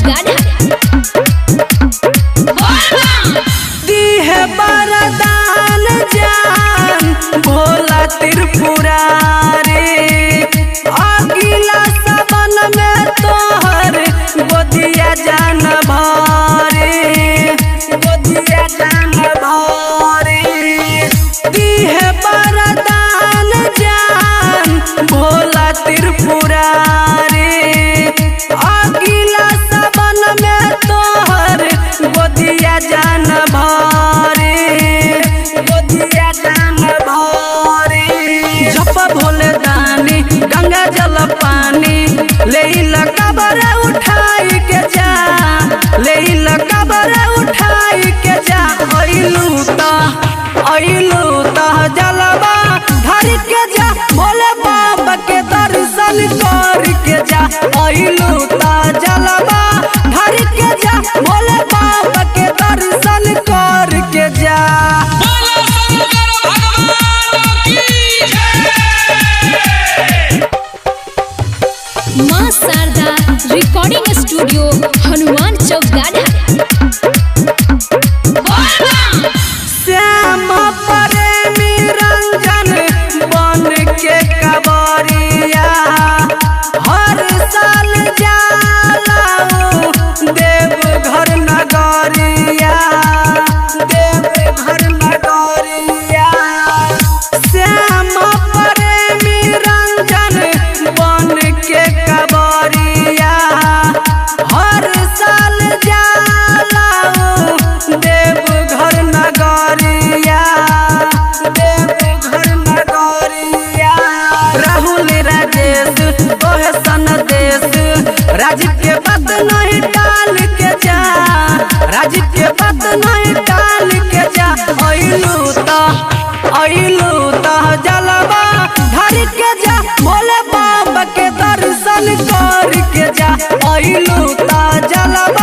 चौगाढ़ा। दिहे बरदान जान भोला त्रिपुरारी, अगिला सबन में तोहर गोदिया जान भरी, गोदिया जान भरी। दिहे बरदान जान भोला त्रिपुरारी, अगिला सबन में तोहर गोदिया जान भरी, गोदिया जान भरी। जप भोले दानी गंगा जल पानी, ले कबर उठाई के जा, ले कबर उठाई के जा। अइलू त जलवा धर के जा, भोले बाबा के दर्शन कर के जा। अइलू त जलवा धर के जा, भोले बाबा के दर्शन कर के जा। मां शारदा रिकॉर्डिंग स्टूडियो हनुमान चौगाढ़ा। श्याम प्रेमी रंजन बन के कबरिया, हर साल जालाऊ देवघर नगरिया, देवघर नगरिया। श्याम प्रेमी रंजन बन के कबरिया, हर साल जालाऊ देवघर नगरिया, देवघर नगरिया। राहुल राजेश तोहे सन देश, राजीव के बात नहीं टाल के जा, राजीव के बात नहीं टाल के जा। अइलू त जलवा धर के जा, भोले बाबा के दर्शन कर के जा। अइलू त जलवा